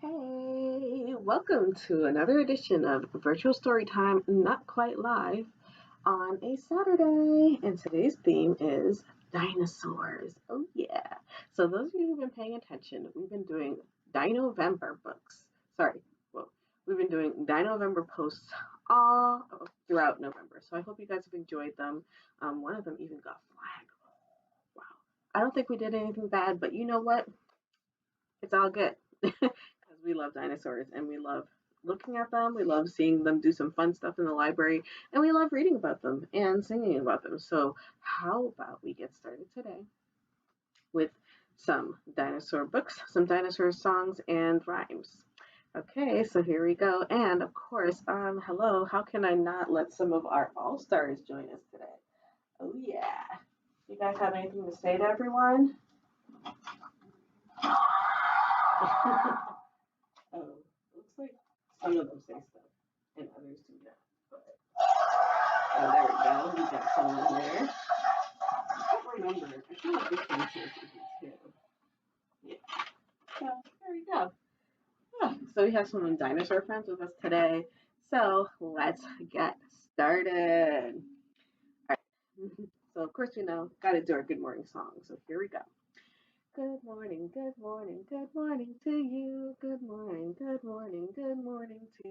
Hey, welcome to another edition of Virtual Storytime, not quite live, on a Saturday. And today's theme is dinosaurs. Oh, yeah. So, those of you who've been paying attention, we've been doing Dino-vember books. Sorry, well, we've been doing Dino-vember posts all throughout November. So, I hope you guys have enjoyed them. One of them even got flagged. Wow. I don't think we did anything bad, but you know what? It's all good because we love dinosaurs and we love looking at them. We love seeing them do some fun stuff in the library and we love reading about them and singing about them. So, how about we get started today with some dinosaur books, some dinosaur songs and rhymes? Okay, so here we go. And of course, hello, how can I not let some of our all stars join us today? Oh, yeah. You guys have anything to say to everyone? Oh, looks like some of them say stuff and others do not. But oh, there we go. We got someone there. I can't remember. I feel like this one says something too. Yeah. So there we go. Yeah. So we have some dinosaur friends with us today. So let's get started. All right. So of course we know got to do our good morning song. So here we go. Good morning to you. Good morning to you. Good morning to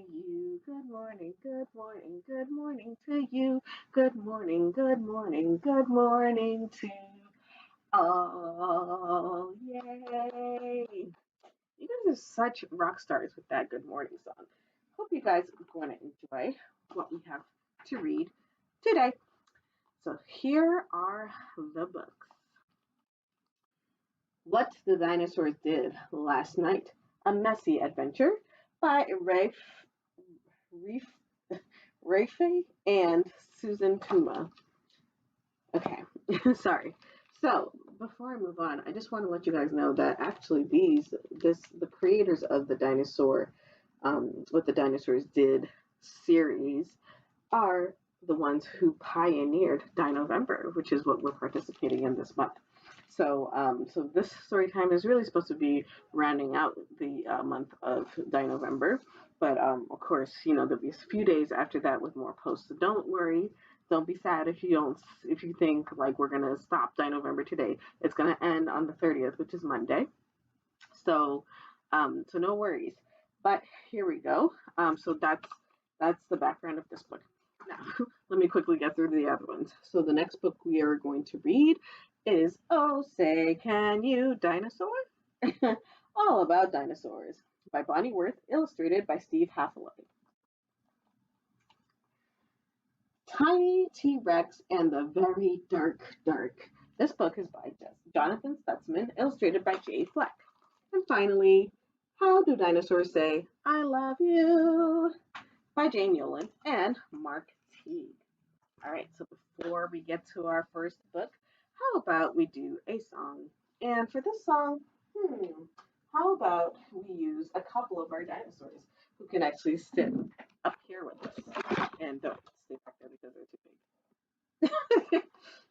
you. Good morning to all. Yay! You guys are such rock stars with that good morning song. Hope you guys are going to enjoy what we have to read today. So here are the books. What the Dinosaurs Did Last Night, A Messy Adventure by Rafe and Susan Kuma. Okay, sorry. So before I move on, I just want to let you guys know that actually the creators of the what the dinosaurs did series are the ones who pioneered Dinovember, which is what we're participating in this month. So this story time is really supposed to be rounding out the month of Dinovember, but of course, there'll be a few days after that with more posts. So don't worry, don't be sad if you think like we're gonna stop Dinovember today. It's gonna end on the 30th, which is Monday. So, so no worries. But here we go. So that's the background of this book. Now, let me quickly get through the other ones. So the next book we are going to read is Oh Say Can You Dinosaur? All About Dinosaurs by Bonnie Worth, illustrated by Steve Hathaway. Tiny T-Rex and the Very Dark Dark. This book is by Jonathan Stutzman, illustrated by Jay Fleck. And finally, How Do Dinosaurs Say I Love You? By Jane Yolen and Mark Teague. All right, so before we get to our first book, how about we do a song? And for this song, how about we use a couple of our dinosaurs who can actually sit up here with us and don't stay back there because they're too big.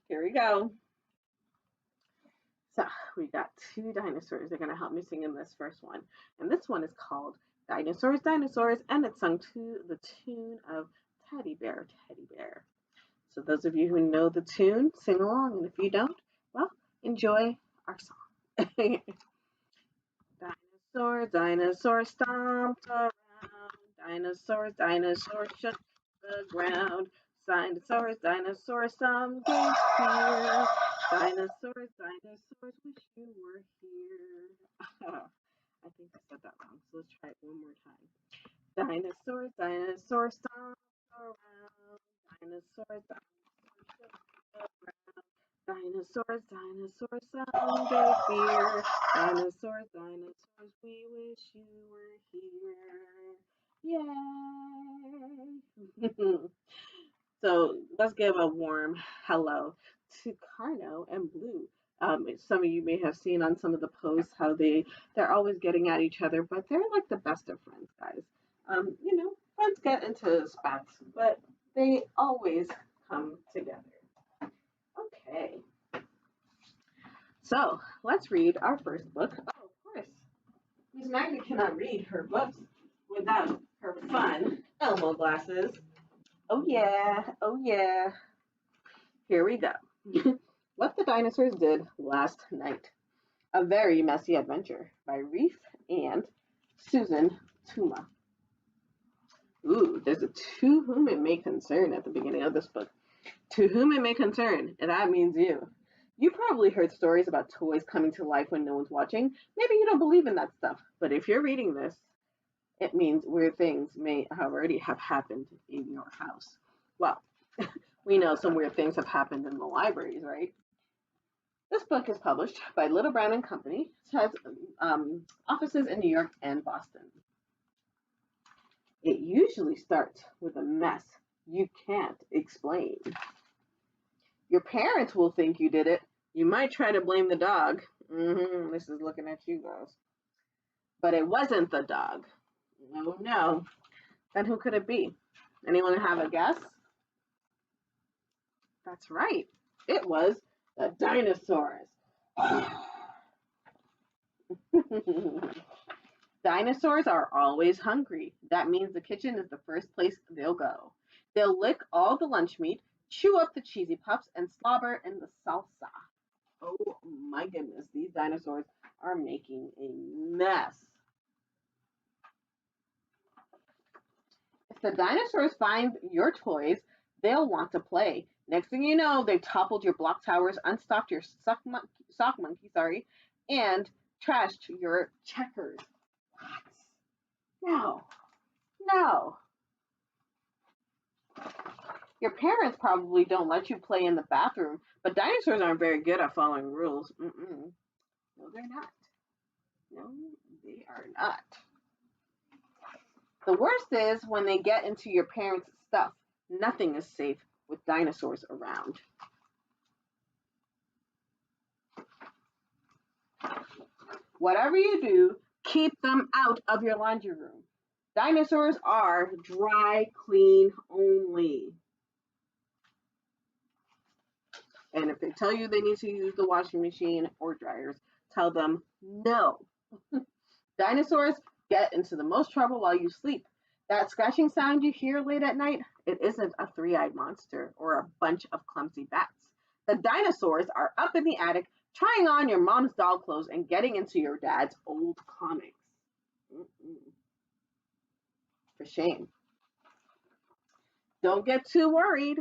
Here we go. So we got two dinosaurs. They're going to help me sing in this first one. And this one is called Dinosaurs, Dinosaurs, and it's sung to the tune of Teddy Bear, Teddy Bear. So those of you who know the tune, sing along. And if you don't, well, enjoy our song. Dinosaurs, dinosaurs stomped around. Dinosaurs, dinosaurs shook the ground. Dinosaurs, some gave fear. Dinosaurs, wish you were here. I think I said that wrong, so let's try it one more time. Dinosaurs stomped around. Dinosaurs shook the ground. Dinosaurs, some gave fear. Dinosaurs, we wish you were here. Yay! So let's give a warm hello to Carno and Blue. Some of you may have seen on some of the posts how they're always getting at each other, but they're like the best of friends, guys. Friends get into spats, but they always come together. Okay, so let's read our first book. Oh, of course, Miss Maggie cannot read her books without her fun Elmo glasses. Oh yeah, oh yeah. Here we go. What the Dinosaurs Did Last Night. A Very Messy Adventure by Reef and Susan Tuma. Ooh, there's a to whom it may concern at the beginning of this book. To whom it may concern, and that means you. You probably heard stories about toys coming to life when no one's watching. Maybe you don't believe in that stuff, but if you're reading this, it means weird things may already have happened in your house. Well, we know some weird things have happened in the libraries, right? This book is published by Little Brown and Company. It has offices in New York and Boston. It usually starts with a mess you can't explain. Your parents will think you did it. You might try to blame the dog. This is looking at you guys. But it wasn't the dog. No, no. Then who could it be? Anyone have a guess? That's right. It was the dinosaurs. Dinosaurs are always hungry. That means the kitchen is the first place they'll go. They'll lick all the lunch meat, chew up the cheesy puffs, and slobber in the salsa. Oh my goodness, these dinosaurs are making a mess. If the dinosaurs find your toys, they'll want to play. Next thing you know, they've toppled your block towers, unstopped your sock monkey, and trashed your checkers. What? No, no. Your parents probably don't let you play in the bathroom, but dinosaurs aren't very good at following rules. No, they're not. No, they are not. The worst is when they get into your parents' stuff. Nothing is safe with dinosaurs around. Whatever you do, keep them out of your laundry room. Dinosaurs are dry clean only. And if they tell you they need to use the washing machine or dryers, tell them no. Dinosaurs get into the most trouble while you sleep. That scratching sound you hear late at night, it isn't a three-eyed monster or a bunch of clumsy bats. The dinosaurs are up in the attic trying on your mom's doll clothes and getting into your dad's old comics. For shame. Don't get too worried.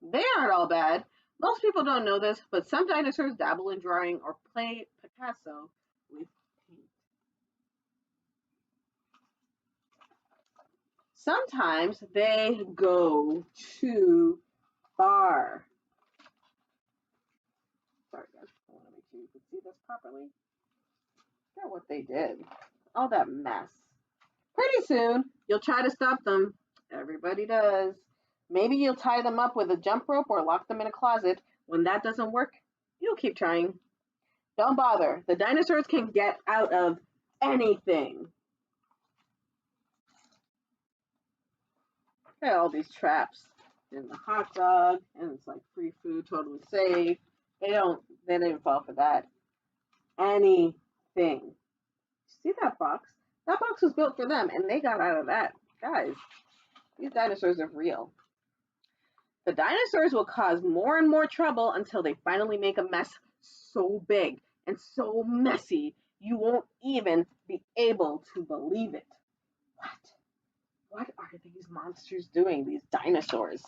They aren't all bad. Most people don't know this, but some dinosaurs dabble in drawing or play Picasso with paint. Sometimes they go too far. Sorry guys, I want to make sure you can see this properly. Look at what they did. All that mess. Pretty soon, you'll try to stop them. Everybody does. Maybe you'll tie them up with a jump rope or lock them in a closet. When that doesn't work, you'll keep trying. Don't bother. The dinosaurs can get out of anything. Look at all these traps in the hot dog, and it's like free food, totally safe. They didn't fall for that. Anything. See that box? That box was built for them, and they got out of that. Guys, these dinosaurs are real. The dinosaurs will cause more and more trouble until they finally make a mess so big and so messy you won't even be able to believe it. What are these monsters doing, these dinosaurs?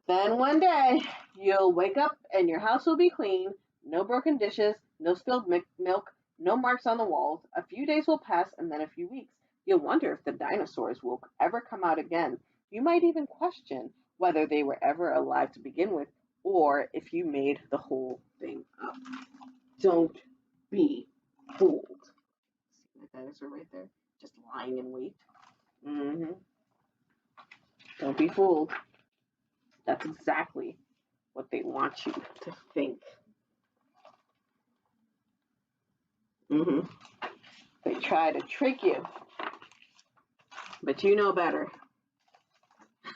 Then one day, you'll wake up and your house will be clean, no broken dishes, no spilled milk, no marks on the walls. A few days will pass, and then a few weeks. You'll wonder if the dinosaurs will ever come out again. You might even question whether they were ever alive to begin with, or if you made the whole thing up. Don't be fooled. See that dinosaur right there? Just lying in wait. Don't be fooled. That's exactly what they want you to think. They try to trick you, but you know better.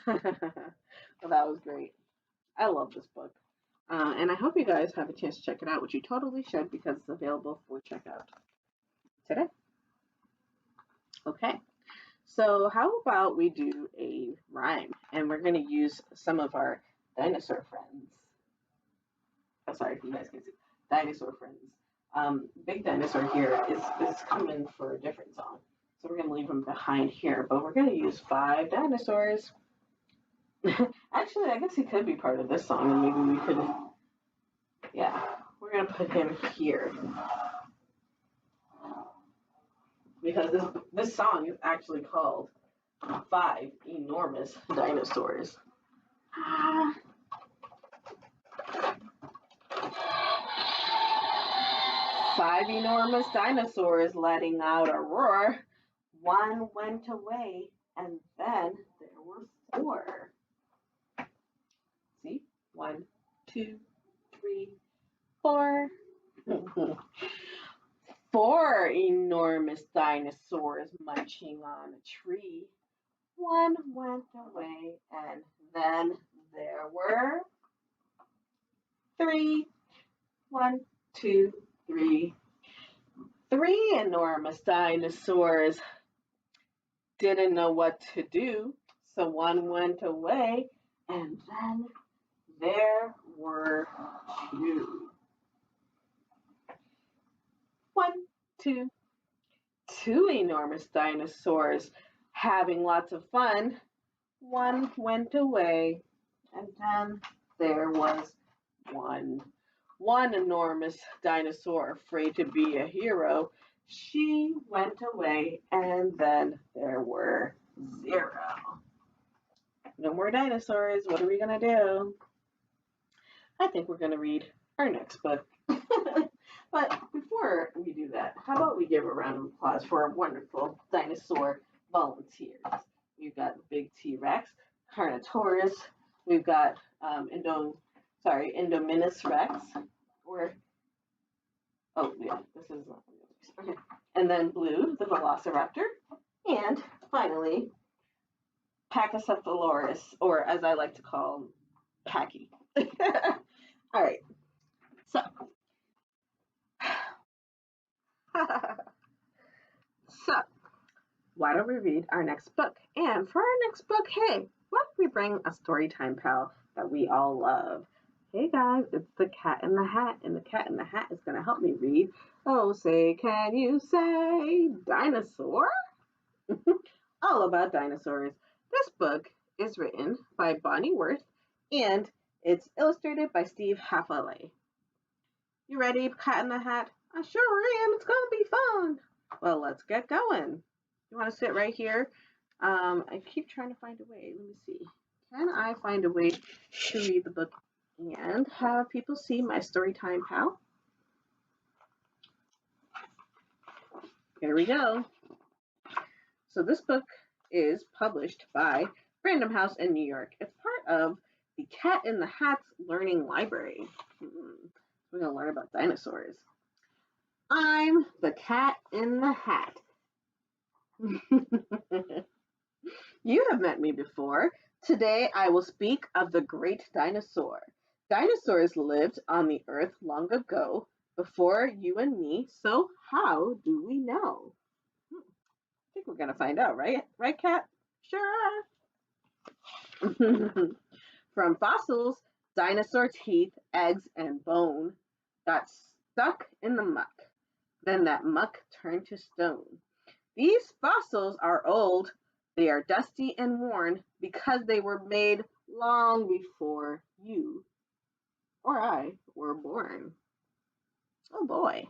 Well, that was great. I love this book. And I hope you guys have a chance to check it out, which you totally should because it's available for checkout. today. Okay, so how about we do a rhyme, and we're going to use some of our dinosaur friends. Oh, sorry, you guys can see. Dinosaur friends. Big Dinosaur here is coming for a different song. So we're going to leave him behind here, but we're going to use 5 dinosaurs. Actually, I guess he could be part of this song, and maybe we could, yeah, we're going to put him here. Because this song is actually called 5 Enormous Dinosaurs. 5 enormous dinosaurs letting out a roar. One went away, and then there were 4. See? 1, 2, 3, 4. 4 enormous dinosaurs munching on a tree. One went away, and then there were 3. 1, 2, 3. 3 enormous dinosaurs didn't know what to do, so one went away, and then there were 2. 1, 2. 2 enormous dinosaurs having lots of fun. One went away, and then there was 1. 1 enormous dinosaur afraid to be a hero. She went away, and then there were 0. No more dinosaurs. What are we going to do? I think we're going to read our next book. But before we do that, how about we give a round of applause for our wonderful dinosaur volunteers. We've got Big T-Rex, Carnotaurus, we've got Indominus Rex, this is not okay. And then Blue, the Velociraptor, and finally Pachycephalosaurus, or as I like to call him, Packy. All right, so why don't we read our next book? And for our next book, hey, why don't we bring a Storytime pal that we all love? Hey guys, it's the Cat in the Hat, and the Cat in the Hat is going to help me read, oh, say, can you say dinosaur? All about dinosaurs. This book is written by Bonnie Worth, and it's illustrated by Steve Haffaley. You ready, Cat in the Hat? I sure am. It's going to be fun. Well, let's get going. You want to sit right here? I keep trying to find a way. Let me see. Can I find a way to read the book and have people see my Storytime pal? Here we go. So this book is published by Random House in New York. It's part of the Cat in the Hat's Learning Library. We're going to learn about dinosaurs. I'm the Cat in the Hat. You have met me before. Today I will speak of the great dinosaur. Dinosaurs lived on the earth long ago, before you and me, so how do we know? I think we're going to find out, right? Right, Cat? Sure. From fossils, dinosaur teeth, eggs, and bone got stuck in the muck. Then that muck turned to stone. These fossils are old. They are dusty and worn because they were made long before you or I were born. Oh boy.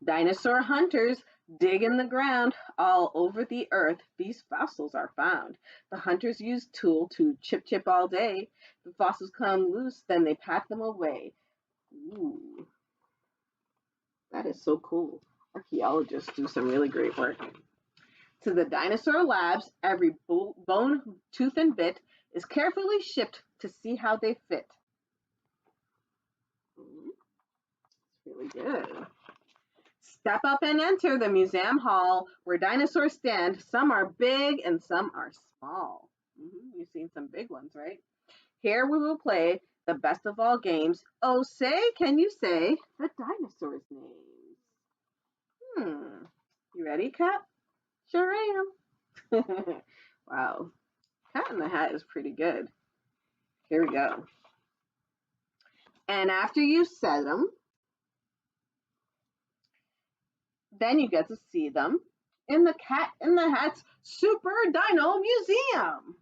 Dinosaur hunters dig in the ground. All over the earth, these fossils are found. The hunters use tool to chip all day. The fossils come loose, then they pack them away. Ooh, that is so cool. Archaeologists do some really great work. To the dinosaur labs, every bone, tooth, and bit is carefully shipped to see how they fit. It's really good. Step up and enter the museum hall where dinosaurs stand. Some are big and some are small. You've seen some big ones, right? Here we will play the best of all games. Oh, can you say the dinosaurs' names? Hmm. You ready, Cat? Sure am. Wow. Cat in the Hat is pretty good. Here we go. And after you said them, then you get to see them in the Cat in the Hat's Super Dino Museum.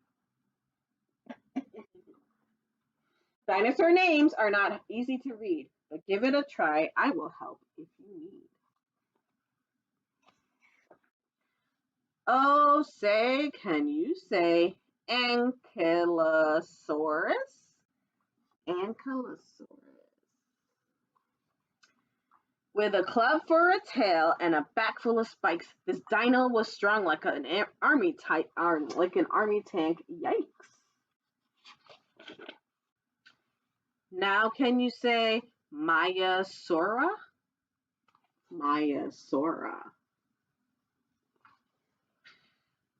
Dinosaur names are not easy to read, but give it a try. I will help if you need. Oh, can you say Ankylosaurus? Ankylosaurus. With a club for a tail and a back full of spikes, this dino was strong like an army type, like an army tank. Yikes! Now, can you say Maiasaura? Maiasaura.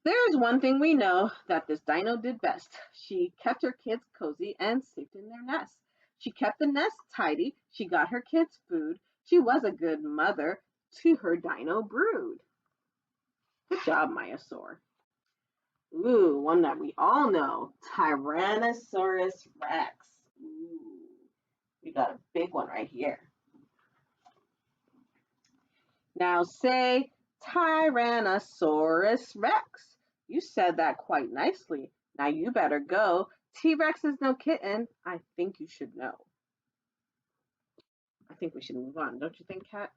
There's one thing we know that this dino did best. She kept her kids cozy and safe in their nest. She kept the nest tidy. She got her kids food. She was a good mother to her dino brood. Good job, Maiasaur. Ooh, one that we all know, Tyrannosaurus Rex. Ooh, we got a big one right here. Now say Tyrannosaurus Rex. You said that quite nicely. Now you better go. T-Rex is no kitten. I think you should know. I think we should move on, don't you think, Kat?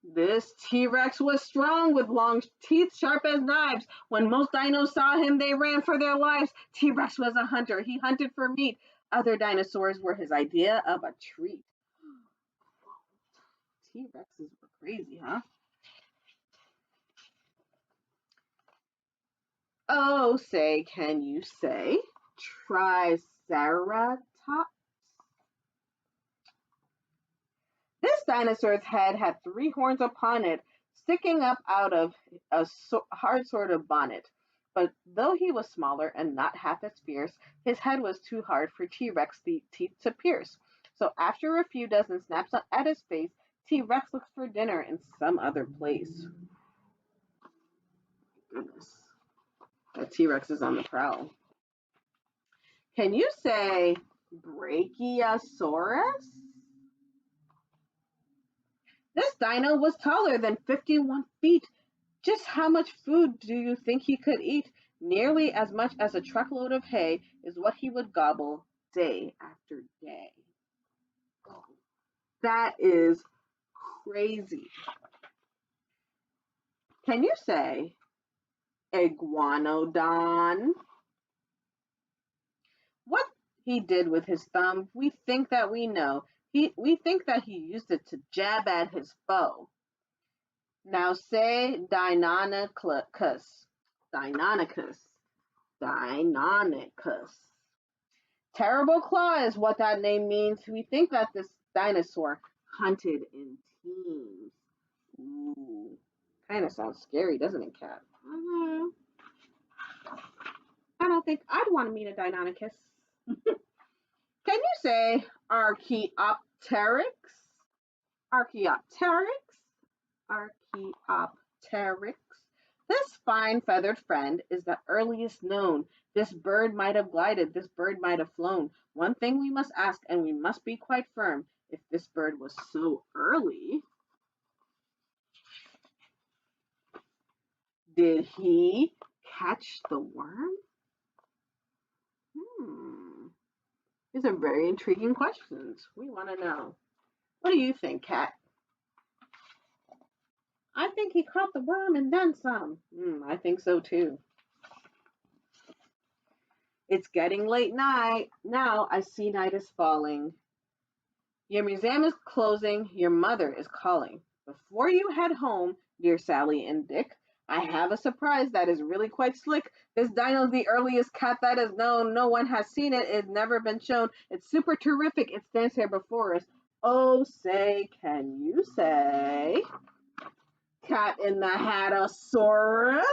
This T-Rex was strong with long teeth sharp as knives. When most dinos saw him, they ran for their lives. T-Rex was a hunter. He hunted for meat. Other dinosaurs were his idea of a treat. T-Rexes were crazy, huh? Oh, can you say Triceratops? This dinosaur's head had three horns upon it, sticking up out of a hard sort of bonnet. But though he was smaller and not half as fierce, his head was too hard for T-Rex teeth to pierce. So after a few dozen snaps at his face, T-Rex looks for dinner in some other place. Goodness. That T-Rex is on the prowl. Can you say Brachiosaurus? This dino was taller than 51 feet. Just how much food do you think he could eat? Nearly as much as a truckload of hay is what he would gobble day after day. That is crazy. Can you say iguanodon? What he did with his thumb, we think that we know. We think that he used it to jab at his foe. Now say Deinonychus. Deinonychus. Deinonychus. Terrible claw is what that name means. We think that this dinosaur hunted in teams. Ooh. Kind of sounds scary, doesn't it, Kat? Mm-hmm. I don't think I'd want to meet a Deinonychus. Can you say Archaeopteryx? Archaeopteryx? Archaeopteryx. This fine feathered friend is the earliest known. This bird might have glided, this bird might have flown. One thing we must ask, and we must be quite firm, if this bird was so early, did he catch the worm? These are very intriguing questions. We want to know. What do you think, Kat? I think he caught the worm and then some. I think so too. It's getting late night. Now I see night is falling. Your museum is closing. Your mother is calling. Before you head home, dear Sally and Dick, I have a surprise that is really quite slick. This dino's the earliest cat that is known. No one has seen it. It's never been shown. It's super terrific. It stands here before us. Oh, can you say Cat in the Hatosaurus?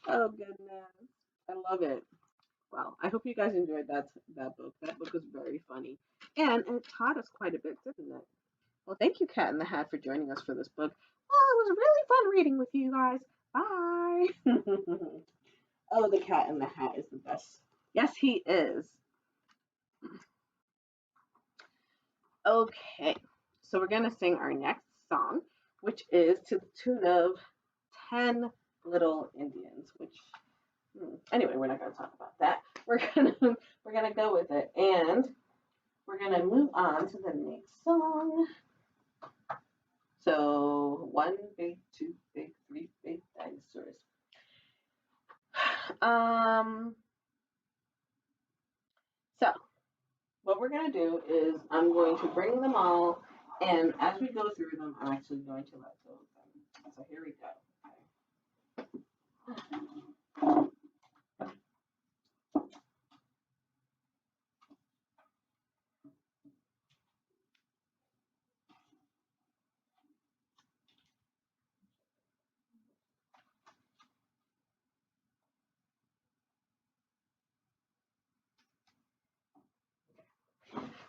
Oh goodness, I love it. Well, I hope you guys enjoyed that book. That book was very funny, and it taught us quite a bit, didn't it? Well, thank you, Cat in the Hat, for joining us for this book. Well, it was really fun reading with you guys. Bye. Oh, the Cat in the Hat is the best. Yes, he is. Okay, so we're gonna sing our next song, which is to the tune of 10 Little Indians, which anyway, we're not going to talk about that. We're gonna go with it, and we're gonna move on to the next song. So one big, two big, three big dinosaurs. Um. So what we're gonna do is I'm going to bring them all, and as we go through them, I'm actually going to let go of them. So here we go.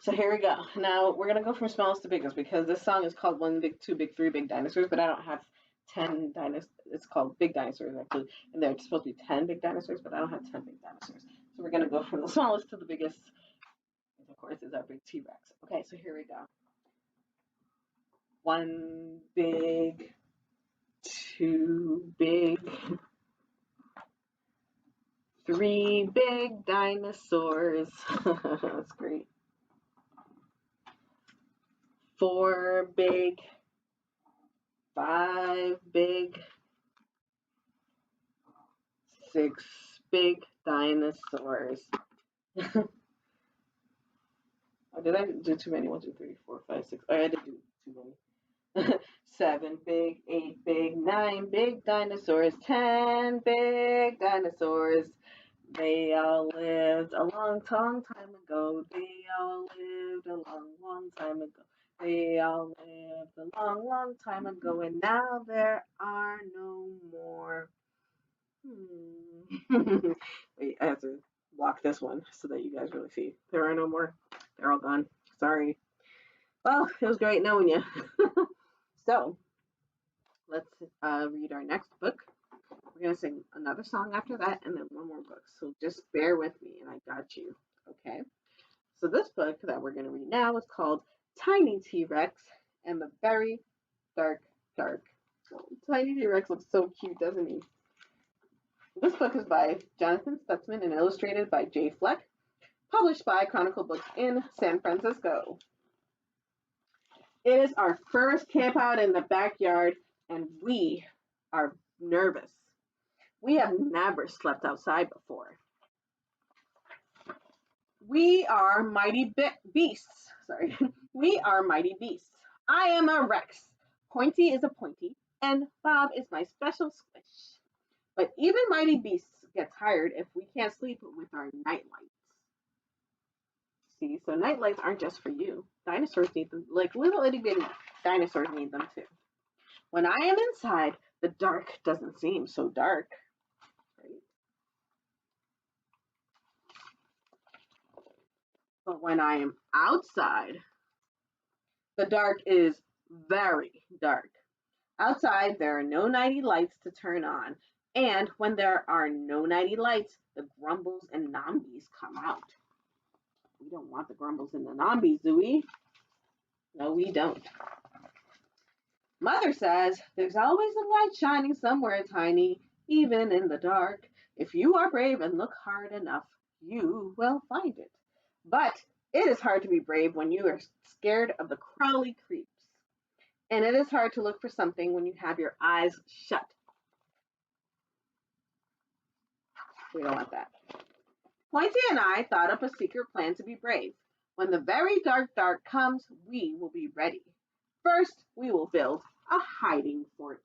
So here we go. Now we're gonna go from smallest to biggest because this song is called One Big, Two Big, Three Big Dinosaurs, but I don't have 10 dinosaurs. It's called Big Dinosaurs actually, and they're supposed to be 10 big dinosaurs, but I don't have 10 big dinosaurs. So we're gonna go from the smallest to the biggest, which of course is our big T Rex. Okay, so here we go. One big, two big, three big dinosaurs. That's great. Four big, five big, six big dinosaurs. Oh, did I do too many? One, two, three, four, five, six. Oh, I did do too many. Seven big, eight big, nine big dinosaurs, 10 big dinosaurs. They all lived a long, long time ago. They all lived a long, long time ago. They all lived a long, long time ago, and now there are no more. Wait, I have to block this one so that you guys really see. There are no more. They're all gone. Sorry. Well, it was great knowing you. So let's read our next book. We're gonna sing another song after that, and then one more book. So just bear with me, and I got you. Okay. So this book that we're gonna read now is called Tiny T Rex and the Very Dark Dark. Oh, Tiny T Rex looks so cute, doesn't he? This book is by Jonathan Stutzman and illustrated by Jay Fleck, published by Chronicle Books in San Francisco. It is our first camp out in the backyard, and we are nervous. We have never slept outside before. We are mighty beasts. Sorry. We are mighty beasts. I am a Rex. Pointy is a pointy, and Bob is my special squish. But even mighty beasts get tired if we can't sleep with our night lights. See, so night lights aren't just for you. Dinosaurs need them, like little itty bitty dinosaurs need them too. When I am inside, the dark doesn't seem so dark. Right? But when I am outside, the dark is very dark. Outside, there are no nighty lights to turn on. And when there are no nighty lights, the grumbles and nombies come out. We don't want the grumbles and the nombies, do we? No, we don't. Mother says there's always a light shining somewhere, Tiny, even in the dark. If you are brave and look hard enough, you will find it. But it is hard to be brave when you are scared of the crawly creeps. And it is hard to look for something when you have your eyes shut. We don't want that. Pointy and I thought up a secret plan to be brave. When the very dark comes, we will be ready. First, we will build a hiding fort.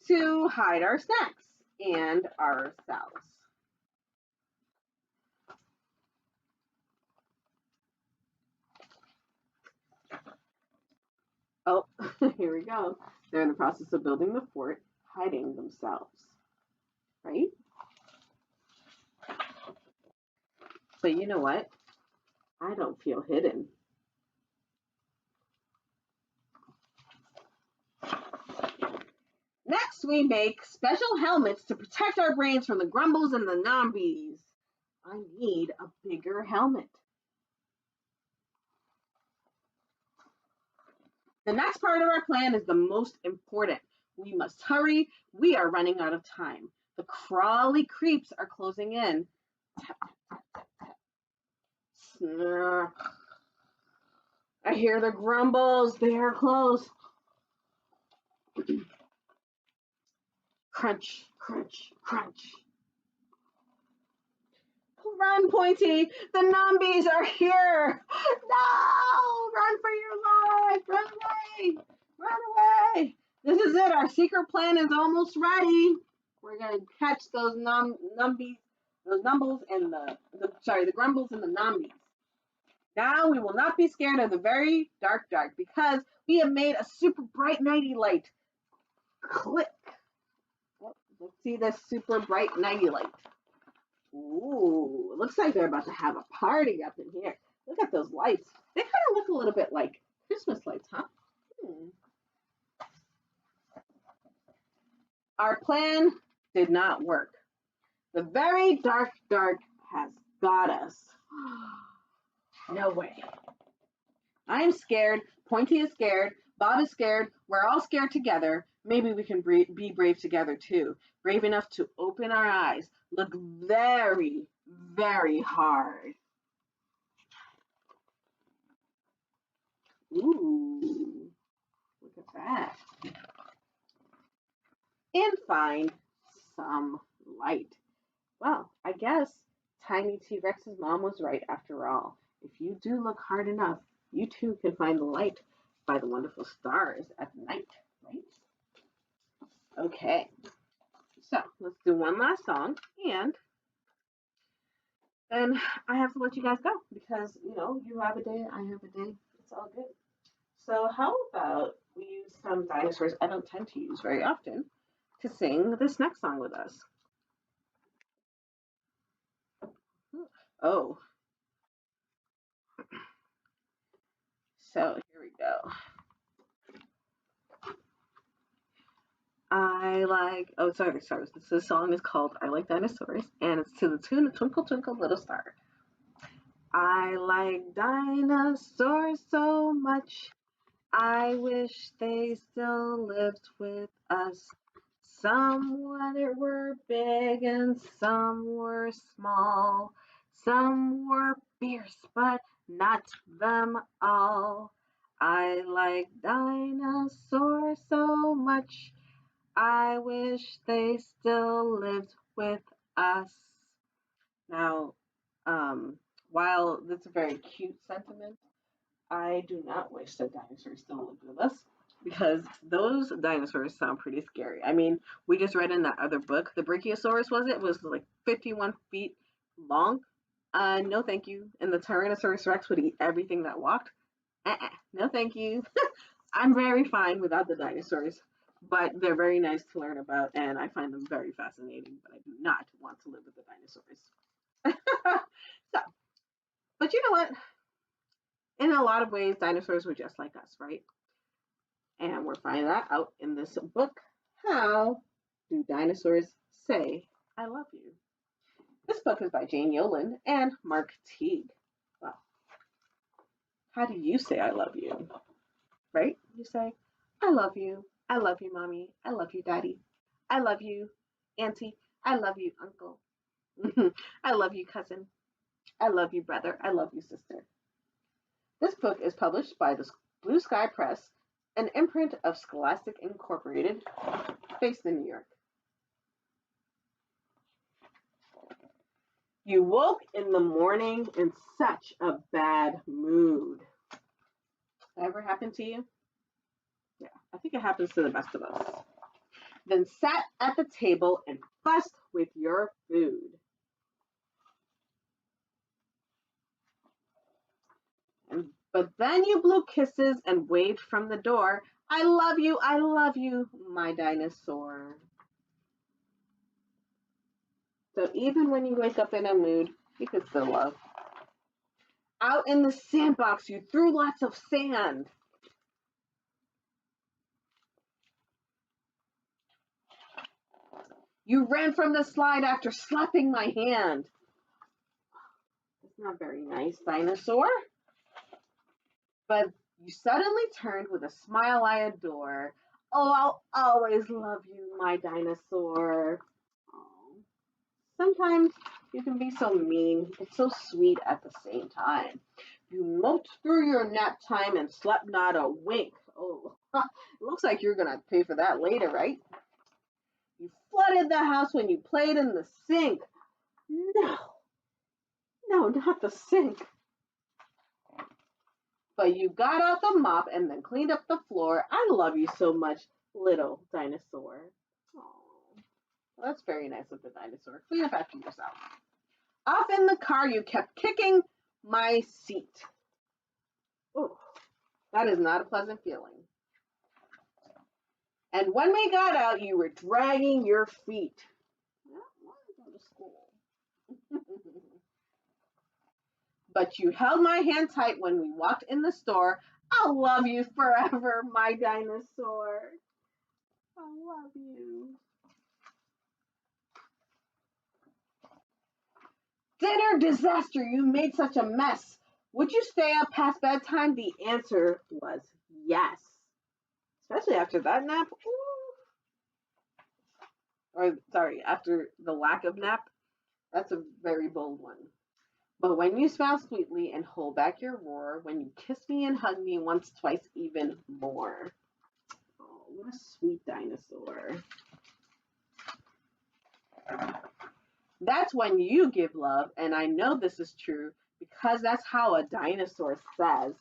To hide our snacks and ourselves. Oh, here we go. They're in the process of building the fort, hiding themselves, right? But you know what? I don't feel hidden. Next, we make special helmets to protect our brains from the grumbles and the zombies. I need a bigger helmet. The next part of our plan is the most important. We must hurry. We are running out of time. The crawly creeps are closing in. Snark. I hear the grumbles. They are close. Crunch, crunch, crunch. Run, Pointy! The zombies are here! No! Run for your life! Run away! Run away! This is it. Our secret plan is almost ready. We're gonna catch those numbies, those numbles, and the grumbles and the zombies. Now we will not be scared of the very dark because we have made a super bright nighty light. Click. Oh, let's see this super bright nighty light. Ooh, looks like they're about to have a party up in here. Look at those lights. They kind of look a little bit like Christmas lights, huh? Our plan did not work. The very dark has got us. No way. I'm scared. Pointy is scared. Bob is scared. We're all scared together. Maybe we can be brave together too. Brave enough to open our eyes. Look very, very hard. Ooh, look at that. And find some light. Well, I guess Tiny T Rex's mom was right after all. If you do look hard enough, you too can find the light by the wonderful stars at night, right? Okay, so let's do one last song, and then I have to let you guys go because, you have a day, I have a day. It's all good. So, how about we use some dinosaurs I don't tend to use very often to sing this next song with us? Oh, so here we go. Sorry. This song is called I Like Dinosaurs, and it's to the tune of Twinkle Twinkle Little Star. I like dinosaurs so much. I wish they still lived with us. Some were big and some were small. Some were fierce, but not them all. I like dinosaurs so much. I wish they still lived with us. Now, while that's a very cute sentiment, I do not wish that dinosaurs still lived with us because those dinosaurs sound pretty scary. I mean, we just read in that other book, the Brachiosaurus was like 51 feet long. No, thank you. And the Tyrannosaurus Rex would eat everything that walked. No, thank you. I'm very fine without the dinosaurs, but they're very nice to learn about, and I find them very fascinating. But I do not want to live with the dinosaurs. So, but you know what? In a lot of ways, dinosaurs were just like us, right? And we're finding that out in this book. How do dinosaurs say I love you? This book is by Jane Yolen and Mark Teague. Well, how do you say I love you? Right? You say, I love you. I love you, mommy. I love you, daddy. I love you, auntie. I love you, uncle. I love you, cousin. I love you, brother. I love you, sister. This book is published by the Blue Sky Press, an imprint of Scholastic Incorporated, based in New York. You woke in the morning in such a bad mood. That ever happened to you? Yeah, I think it happens to the best of us. Then sat at the table and fussed with your food. And But then you blew kisses and waved from the door. I love you, my dinosaur. So even when you wake up in a mood, you can still love. Out in the sandbox, you threw lots of sand. You ran from the slide after slapping my hand. That's not very nice, dinosaur. But you suddenly turned with a smile I adore. Oh, I'll always love you, my dinosaur. Oh. Sometimes you can be so mean, but so sweet at the same time. You moped through your nap time and slept not a wink. Oh, it looks like you're going to pay for that later, right? You flooded the house when you played in the sink. No, no, not the sink. But you got out the mop and then cleaned up the floor. I love you so much, little dinosaur. Oh, well, that's very nice of the dinosaur. Clean up after yourself. Off in the car, you kept kicking my seat. Oh, that is not a pleasant feeling. And when we got out, you were dragging your feet. I don't want to go to school. But you held my hand tight when we walked in the store. I'll love you forever, my dinosaur. I love you. Dinner disaster, you made such a mess. Would you stay up past bedtime? The answer was yes. Especially after that nap. Or, sorry, after the lack of nap. That's a very bold one. But when you smile sweetly and hold back your roar, when you kiss me and hug me once, twice, even more. Oh, what a sweet dinosaur. That's when you give love, and I know this is true because that's how a dinosaur says,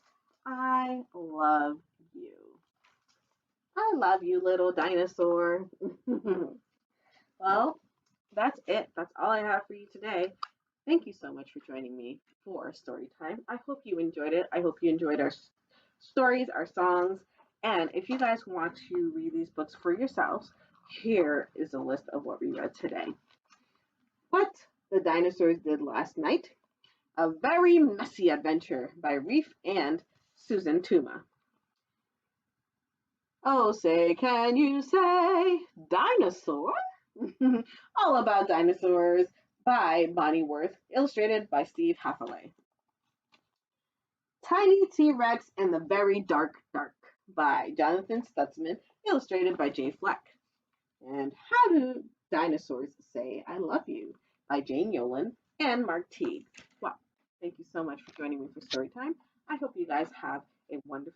I love you. I love you, little dinosaur. Well, that's it. That's all I have for you today. Thank you so much for joining me for story time. I hope you enjoyed it. I hope you enjoyed our stories, our songs. And if you guys want to read these books for yourselves, here is a list of what we read today. What the Dinosaurs Did Last Night, A Very Messy Adventure by Reef and Susan Tuma. Oh, say, can you say dinosaur? All About Dinosaurs by Bonnie Worth, illustrated by Steve Hathaway. Tiny T-Rex and the Very Dark Dark by Jonathan Stutzman, illustrated by Jay Fleck. And How Do Dinosaurs Say I Love You by Jane Yolen and Mark Teague. Well, thank you so much for joining me for Storytime. I hope you guys have a wonderfully